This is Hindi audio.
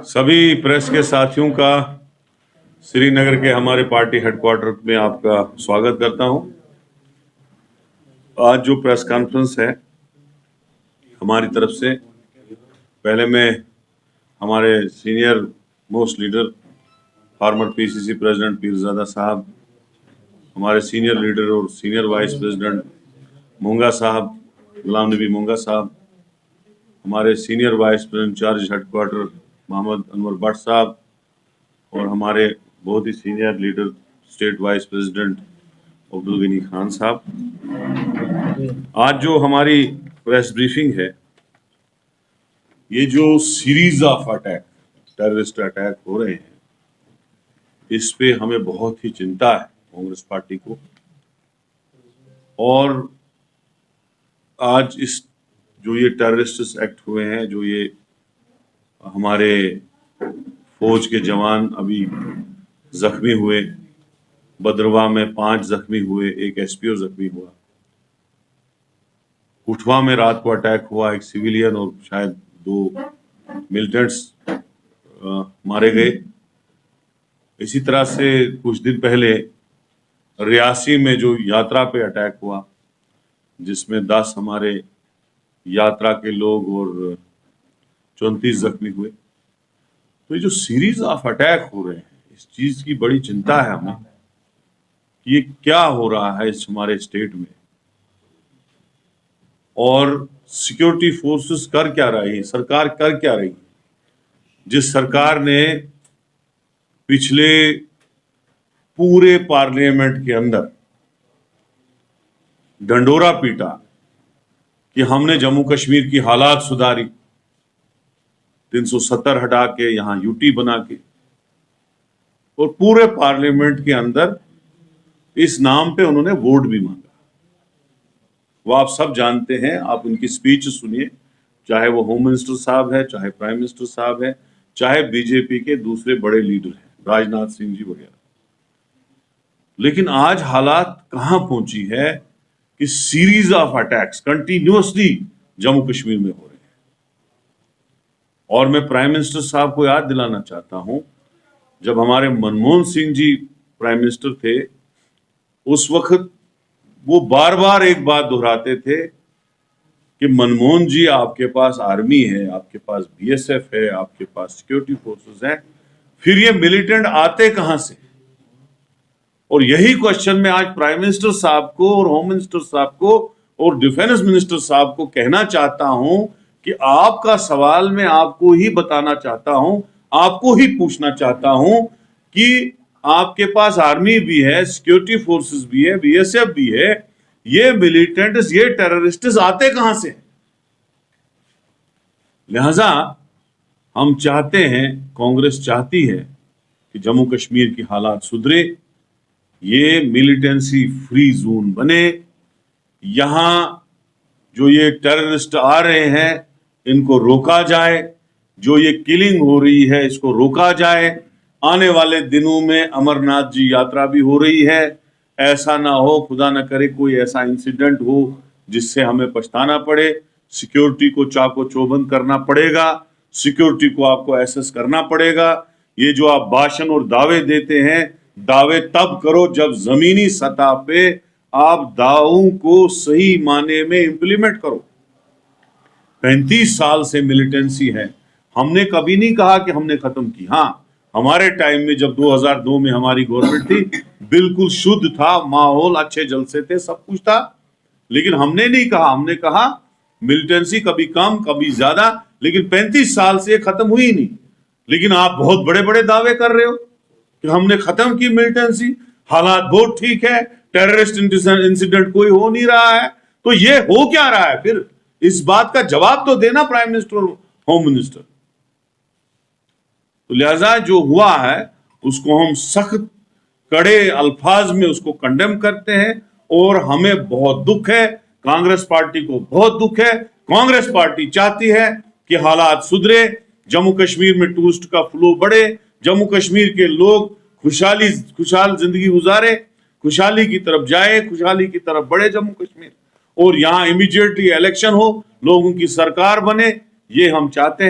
सभी प्रेस के साथियों का श्रीनगर के हमारे पार्टी हेडक्वार्टर में आपका स्वागत करता हूं। आज जो प्रेस कॉन्फ्रेंस है हमारी तरफ से, पहले मैं हमारे senior most leader former PCC president Peerzada sahab, हमारे सीनियर लीडर और senior vice president Monga sahab, Ghulam Nabi Monga sahab, हमारे senior vice president incharge headquarter Mohammad Anwar Bhatt sahab और हमारे बहुत ही senior leader state vice president Abdul Gani Khan sahab. आज जो हमारी प्रेस ब्रीफिंग है, ये जो series of attack, terrorist attack हो रहे हैं, इस पे हमें बहुत ही चिंता है कांग्रेस पार्टी को। और आज इस जो ये टेररिस्ट एक्ट हुए हैं, जो ये हमारे फौज के जवान अभी जख्मी हुए, बदरवा में 5 जख्मी हुए, एक एसपीओ जख्मी हुआ, उठवा में रात को अटैक हुआ, एक सिविलियन और शायद 2 मिलिटेंट्स मारे गए। इसी तरह से कुछ दिन पहले रियासी में जो यात्रा पे अटैक हुआ, जिसमें 10 हमारे यात्रा के लोग और 34 जख्मी हुए। तो ये जो सीरीज ऑफ अटैक हो रहे हैं, इस चीज की बड़ी चिंता है हमें कि ये क्या हो रहा है इस हमारे स्टेट में, और सिक्योरिटी फोर्सेस कर क्या रही है, सरकार कर क्या रही है। जिस सरकार ने पिछले पूरे पार्लियामेंट के अंदर ढंडोरा पीटा कि हमने जम्मू कश्मीर की हालात सुधारी, 370 हटा के यहां यूटी बना के, और पूरे पार्लियामेंट के अंदर इस नाम पे उन्होंने वोट भी मांगा। वो आप सब जानते हैं, आप उनकी स्पीच सुनिए, चाहे वो होम मिनिस्टर साहब है, चाहे प्राइम मिनिस्टर साहब है, चाहे बीजेपी के दूसरे बड़े लीडर हैं, राजनाथ सिंह जी वगैरह। लेकिन आज हालात कहां पहुंची है कि series of attacks continuously Jammu Kashmir में हो रहे हैं। और मैं प्राइम मिनिस्टर साहब को याद दिलाना चाहता हूं, जब हमारे मनमोहन सिंह जी प्राइम मिनिस्टर थे, उस वक्त वो बार बार एक बात दोहराते थे कि मनमोहन जी, आपके पास आर्मी है, आपके पास बीएसएफ है, आपके पास सिक्योरिटी फोर्सेस हैं, फिर ये मिलिटेंट आते कहां से। और यही क्वेश्चन मैं आज प्राइम मिनिस्टर साहब को और होम मिनिस्टर साहब को और डिफेंस मिनिस्टर साहब को कहना चाहता हूं कि आपका सवाल मैं आपको ही बताना चाहता हूं, आपको ही पूछना चाहता हूं कि आपके पास आर्मी भी है, सिक्योरिटी फोर्सेस भी है, बीएसएफ भी है, ये मिलिटेंट्स, ये टेररिस्ट्स आते कहां से। लिहाजा हम चाहते हैं, कांग्रेस चाहती है कि जम्मू कश्मीर की हालात सुधरे, ये मिलिटेंसी फ्री जोन बने, यहां जो ये टेररिस्ट आ रहे हैं इनको रोका जाए, जो ये किलिंग हो रही है इसको रोका जाए। आने वाले दिनों में अमरनाथ जी यात्रा भी हो रही है, ऐसा ना हो, खुदा ना करे कोई ऐसा इंसिडेंट हो जिससे हमें पछताना पड़े। सिक्योरिटी को चाको चौबंद करना पड़ेगा, सिक्योरिटी को आपको एसेस करना पड़ेगा। ये जो आप भाषण और दावे देते हैं, दावे तब करो जब जमीनी सतह पे आप दावों को सही माने में इंप्लीमेंट करो। 35 साल से मिलिटेंसी है, हमने कभी नहीं कहा कि हमने खत्म की। हाँ, हमारे टाइम में जब 2002 में हमारी गवर्नमेंट थी, बिल्कुल शुद्ध था माहौल, अच्छे जलसे थे, सब कुछ था, लेकिन हमने नहीं कहा, हमने कहा मिलिटेंसी कभी कम कभी ज्यादा, लेकिन 35 साल से खत्म हुई नहीं। लेकिन आप बहुत बड़े बड़े दावे कर रहे हो कि हमने खत्म की मिलिटेंसी, हालात बहुत ठीक है, टेररिस्ट इंसिडेंट कोई हो नहीं रहा है। तो ये हो क्या रहा है फिर, इस बात का जवाब तो देना प्राइम मिनिस्टर और होम मिनिस्टर। तो लिहाजा जो हुआ है उसको हम सख्त कड़े अल्फाज में उसको कंडेम करते हैं, और हमें बहुत दुख है, कांग्रेस पार्टी को बहुत दुख है। कांग्रेस पार्टी चाहती है कि हालात सुधरे, जम्मू कश्मीर में टूरिस्ट का फ्लो बढ़े, जम्मू कश्मीर के लोग खुशहाल जिंदगी गुजारे, खुशहाली की तरफ जाए, खुशहाली की तरफ बढ़े जम्मू कश्मीर, और यहां इमीडिएटली इलेक्शन हो, लोगों की सरकार बने, ये हम चाहते हैं।